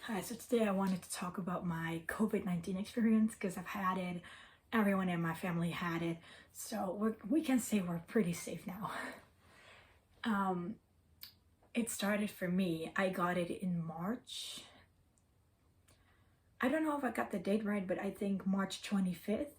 Hi, so today I wanted to talk about my COVID-19 experience because I've had it. Everyone in my family had it. So we can say we're pretty safe now. Um, it started for me. I got it in March. I don't know if I got the date right, but I think March 25th.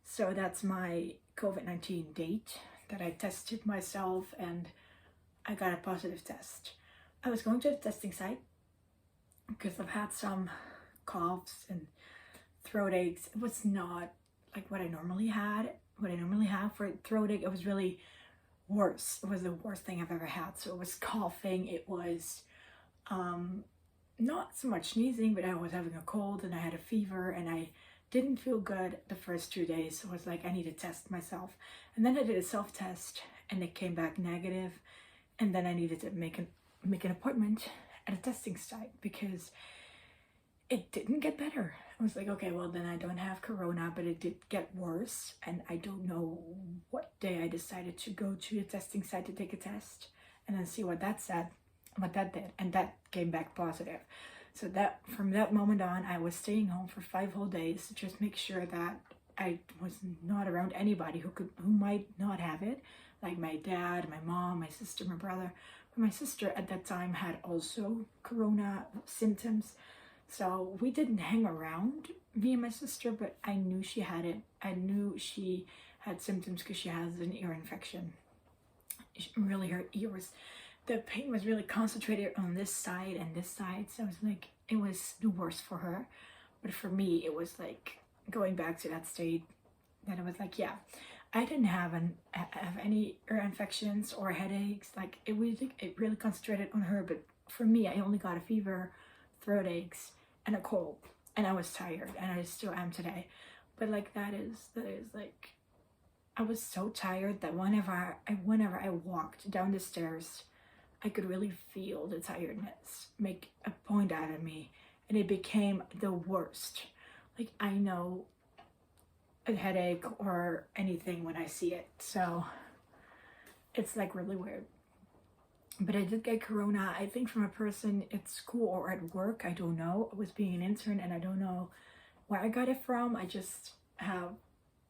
So that's my COVID-19 date that I tested myself and I got a positive test. I was going to the testing site because I've had some coughs and throat aches. It was not like what I normally had. What I normally have for throat ache, it was really worse. It was the worst thing I've ever had. So it was coughing. It was not so much sneezing, but I was having a cold and I had a fever and I didn't feel good the first 2 days. So it was like I need to test myself. And then I did a self-test and it came back negative. And then I needed to make an appointment at a testing site because it didn't get better. I was like, okay, well then I don't have corona, but it did get worse. And I don't know what day I decided to go to a testing site to take a test and then see what that said, what that did. And that came back positive. So that from that moment on, I was staying home for 5 whole days to just make sure that I was not around anybody who might not have it, like my dad, my mom, my sister, my brother. But my sister at that time had also corona symptoms. So we didn't hang around, me and my sister, but I knew she had it. I knew she had symptoms because she has an ear infection. Really, her ears, the pain was really concentrated on this side and this side. So it was like, it was the worst for her. But for me, it was like going back to that state that it was like, yeah, I didn't have any ear infections or headaches. Like it really concentrated on her. But for me, I only got a fever, throat aches, and a cold, and I was tired, and I still am today. But like that is like, I was so tired that whenever I walked down the stairs, I could really feel the tiredness make a point out of me, and it became the worst. Like I know a headache or anything when I see it, so it's like really weird. But I did get corona, I think from a person at school or at work. I don't know. I was being an intern and I don't know where I got it from. I just have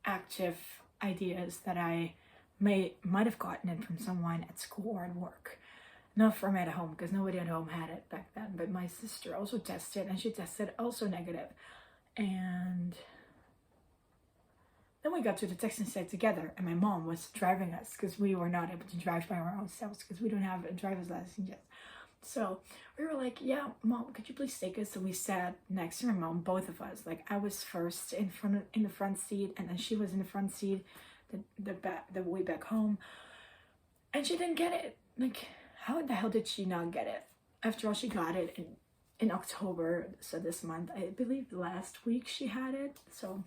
active ideas that I might have gotten it from someone at school or at work. Not from at home because nobody at home had it back then. But my sister also tested and she tested also negative. And then we got to the testing site together and my mom was driving us because we were not able to drive by ourselves because we don't have a driver's license yet. So we were like, yeah, Mom, could you please take us? So we sat next to my mom, both of us. Like I was first in the front seat and then she was in the front seat, the way back home. And she didn't get it. Like, how the hell did she not get it? After all, she got it in October, so this month. I believe last week she had it. So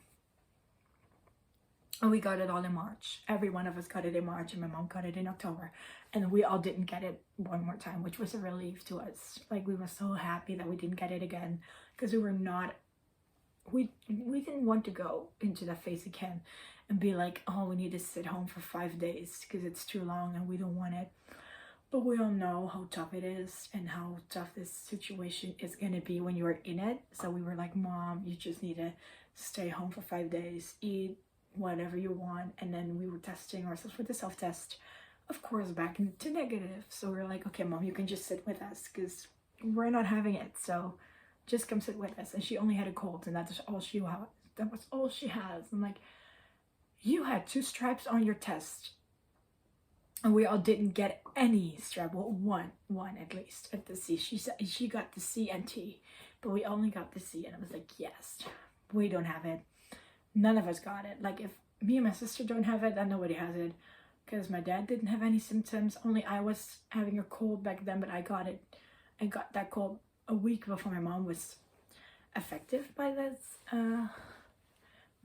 and we got it all in March. Every one of us got it in March and my mom got it in October. And we all didn't get it one more time, which was a relief to us. Like we were so happy that we didn't get it again because we didn't want to go into that phase again and be like, oh, we need to sit home for 5 days because it's too long and we don't want it. But we all know how tough it is and how tough this situation is going to be when you're in it. So we were like, Mom, you just need to stay home for 5 days, eat whatever you want. And then we were testing ourselves with the self-test, of course, back to negative. So we were like, okay, Mom, you can just sit with us because we're not having it. So just come sit with us. And she only had a cold and that's all she had. That was all she has. I'm like, you had 2 stripes on your test. And we all didn't get any strap. Well, one at least at the C. She said she got the C and T, but we only got the C. And I was like, yes, we don't have it. None of us got it. Like if me and my sister don't have it, then nobody has it. Because my dad didn't have any symptoms. Only I was having a cold back then, but I got it. I got that cold a week before my mom was affected by this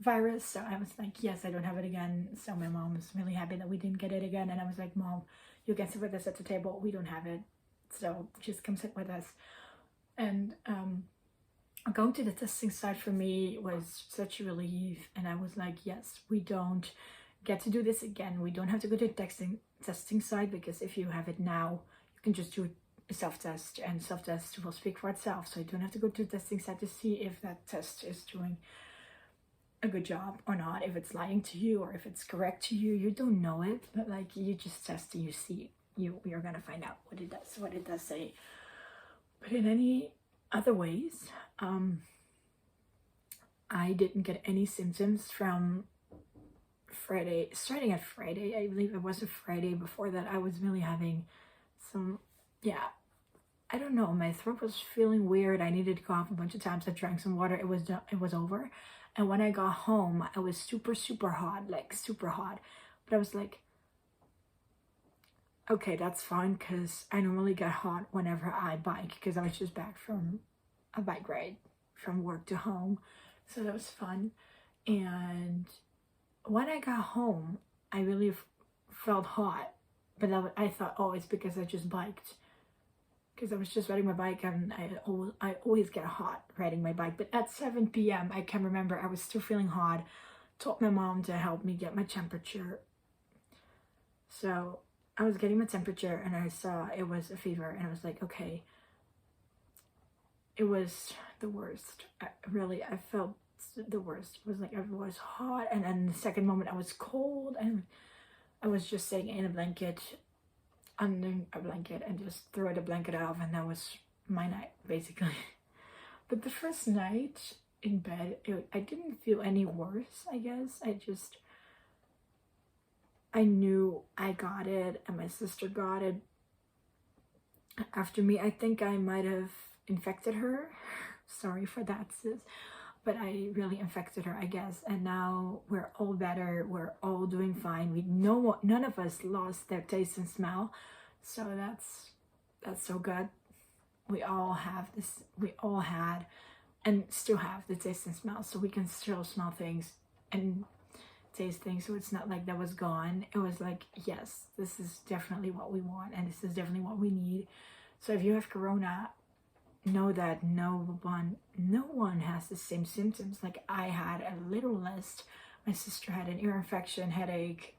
virus. So I was like, yes, I don't have it again. So my mom was really happy that we didn't get it again. And I was like, Mom, you can sit with us at the table. We don't have it. So just come sit with us. And going to the testing site for me was such a relief. And I was like, yes, we don't get to do this again. We don't have to go to the testing site because if you have it now, you can just do it self-test, and self-test will speak for itself. So you don't have to go to the testing site to see if that test is doing a good job or not, if it's lying to you or if it's correct to you. You don't know it, but like you just test and you see. You're gonna find out what it does say. But in any other ways, I didn't get any symptoms from Friday, starting at Friday. I believe it was a Friday before that. I was really having some, yeah, I don't know, my throat was feeling weird. I needed to cough a bunch of times. I drank some water. It was over. And when I got home, I was super hot, like super hot. But I was like, okay, that's fine, because I normally get hot whenever I bike, because I was just back from a bike ride from work to home. So that was fun. And when I got home, I really felt hot. But I thought, oh, it's because I just biked. Because I was just riding my bike, and I always get hot riding my bike. But at 7 p.m., I can remember I was still feeling hot. Told my mom to help me get my temperature. So I was getting my temperature, and I saw it was a fever, and I was like, okay. It was the worst. I felt the worst. It was like I was hot, and then the second moment I was cold, and I was just sitting in a blanket, under a blanket, and just throw the blanket off, and that was my night, basically. But the first night in bed, I didn't feel any worse, I guess. I knew I got it, and my sister got it after me. I think I might have infected her. Sorry for that, sis. But I really infected her, I guess. And now we're all better. We're all doing fine. None of us lost their taste and smell. So that's so good. We all have this. We all had and still have the taste and smell. So we can still smell things and taste things. So it's not like that was gone. It was like, yes, this is definitely what we want, and this is definitely what we need. So if you have corona, know that no one has the same symptoms. Like I had a little list. My sister had an ear infection, headache,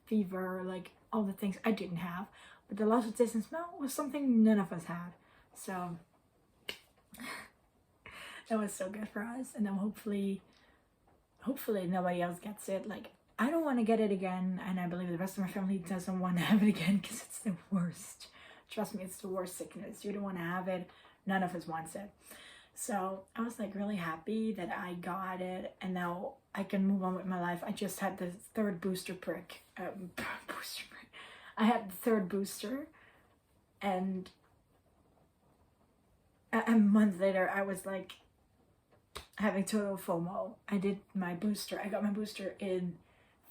fever, like all the things I didn't have. But the loss of taste and smell was something none of us had. So that was so good for us. And then hopefully nobody else gets it. Like I don't want to get it again, and I believe the rest of my family doesn't want to have it again, because it's the worst. Trust me, it's the worst sickness. You don't want to have it. None of us wants it. So I was like really happy that I got it, and now I can move on with my life. I just had the third booster prick. I had the third booster, and a month later I was like having total FOMO. I did my booster. I got my booster in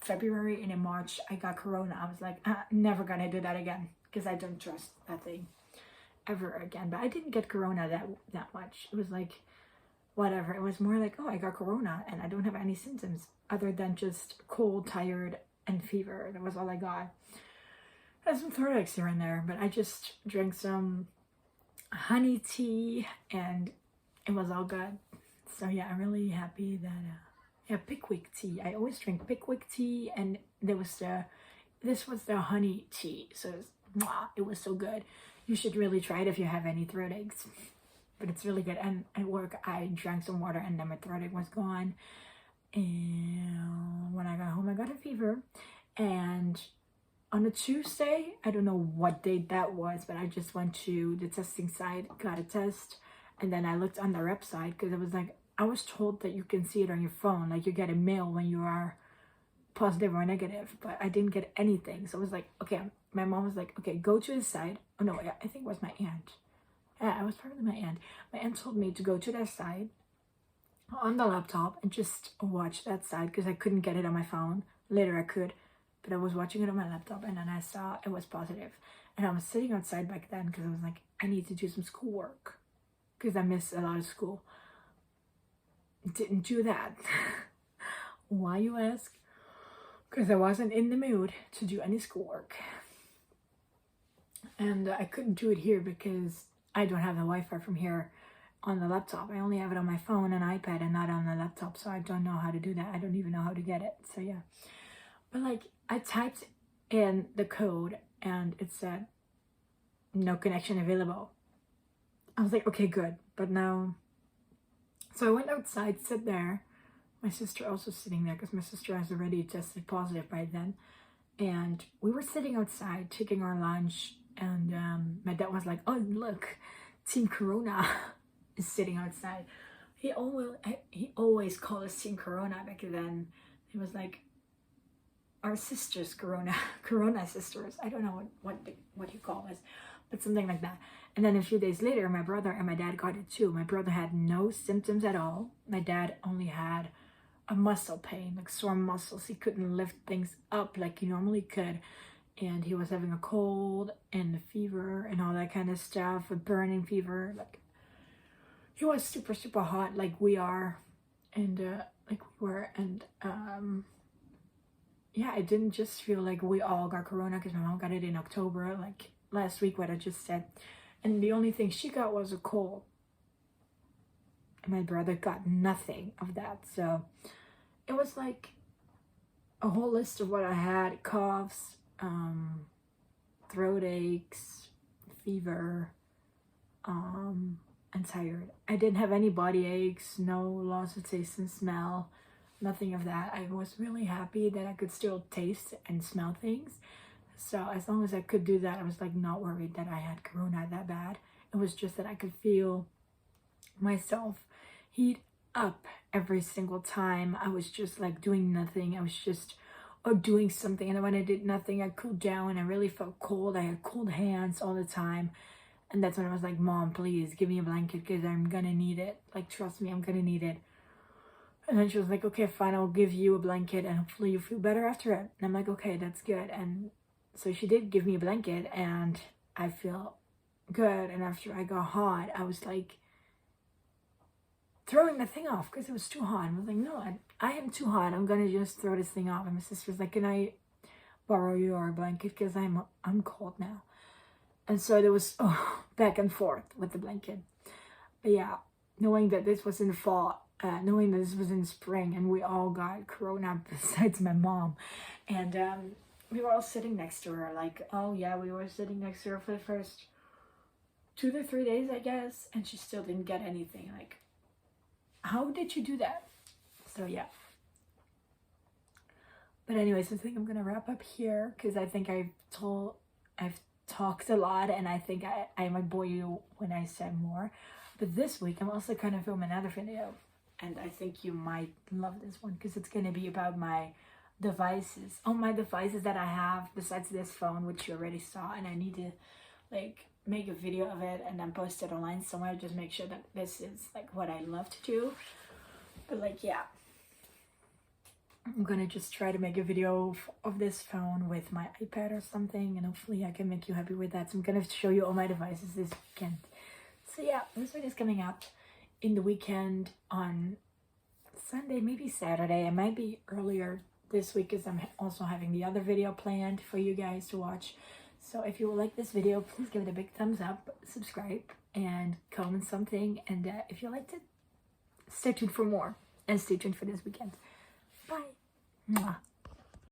February, and in March I got corona. I was like, never gonna do that again, because I don't trust that thing ever again. But I didn't get corona that much. It was like whatever. It was more like, oh, I got corona and I don't have any symptoms other than just cold, tired, and fever. That was all I got. I had some throat aches here and there, but I just drank some honey tea and it was all good. So yeah, I'm really happy that Pickwick tea. I always drink Pickwick tea, and this was the honey tea. So it was so good. You should really try it if you have any throat aches. But it's really good. And at work, I drank some water, and then my throat ache was gone. And when I got home, I got a fever. And on a Tuesday, I don't know what date that was, but I just went to the testing site, got a test, and then I looked on their website, because it was like, I was told that you can see it on your phone, like you get a mail when you are positive or negative, but I didn't get anything. So I was like, okay, my mom was like, okay, go to the site. Oh no, I think it was my aunt. Yeah, it was probably my aunt. My aunt told me to go to that site on the laptop and just watch that site, because I couldn't get it on my phone. Later I could, but I was watching it on my laptop, and then I saw it was positive. And I was sitting outside back then, because I was like, I need to do some schoolwork, because I missed a lot of school. Didn't do that. Why, you ask? Because I wasn't in the mood to do any schoolwork. And I couldn't do it here because I don't have the Wi-Fi from here on the laptop. I only have it on my phone and iPad, and not on the laptop, so I don't know how to do that. I don't even know how to get it. So yeah. But like, I typed in the code and it said no connection available. I was like, okay, good. But now, so I went outside, sit there. My sister also sitting there because my sister has already tested positive by then. And we were sitting outside taking our lunch, and my dad was like, oh, look, Team Corona is sitting outside. He always called us Team Corona back then. He was like, our sisters, Corona sisters. I don't know what you call us, but something like that. And then a few days later, my brother and my dad got it too. My brother had no symptoms at all. My dad only had a muscle pain, like sore muscles. He couldn't lift things up like he normally could. And he was having a cold and a fever and all that kind of stuff, a burning fever. Like, he was super, super hot like we are. And like we were. And yeah, it didn't just feel like we all got corona because my mom got it in October, like last week, what I just said. And the only thing she got was a cold. And my brother got nothing of that. So it was like a whole list of what I had: coughs, throat aches, fever, and tired. I didn't have any body aches, no loss of taste and smell, nothing of that. I was really happy that I could still taste and smell things. So as long as I could do that, I was like not worried that I had corona that bad. It was just that I could feel myself heat up every single time. I was just like doing nothing. I was just or doing something, and then when I did nothing, I cooled down. I really felt cold. I had cold hands all the time. And that's when I was like, Mom, please give me a blanket because I'm gonna need it. Like, trust me, I'm gonna need it. And then she was like, okay, fine, I'll give you a blanket and hopefully you feel better after it. And I'm like, okay, that's good. And so she did give me a blanket and I feel good. And after I got hot, I was like throwing the thing off because it was too hot. I was like, no, I am too hot. I'm going to just throw this thing off. And my sister's like, can I borrow your blanket because I'm cold now. And so there was back and forth with the blanket. But yeah, knowing that this was in the fall, knowing that this was in spring and we all got corona besides my mom. And we were all sitting next to her, like, oh yeah, we were sitting next to her for the first 2 to 3 days, I guess, and she still didn't get anything. Like, how did you do that? So yeah. But anyways, I think I'm gonna wrap up here because I think I've talked a lot, and I think I might bore you when I say more. But this week I'm also gonna film another video, and I think you might love this one because it's gonna be about my devices, all my devices that I have besides this phone, which you already saw, and I need to like make a video of it and then post it online somewhere. Just make sure that this is like what I love to do. But like, yeah, I'm gonna just try to make a video of this phone with my iPad or something, and hopefully I can make you happy with that. So I'm gonna show you all my devices this weekend. So yeah, this video is coming up in the weekend on Sunday, maybe Saturday. It might be earlier this week because I'm also having the other video planned for you guys to watch. So if you like this video, please give it a big thumbs up, subscribe, and comment something. And if you liked it, stay tuned for more, and stay tuned for this weekend. Bye. Mwah.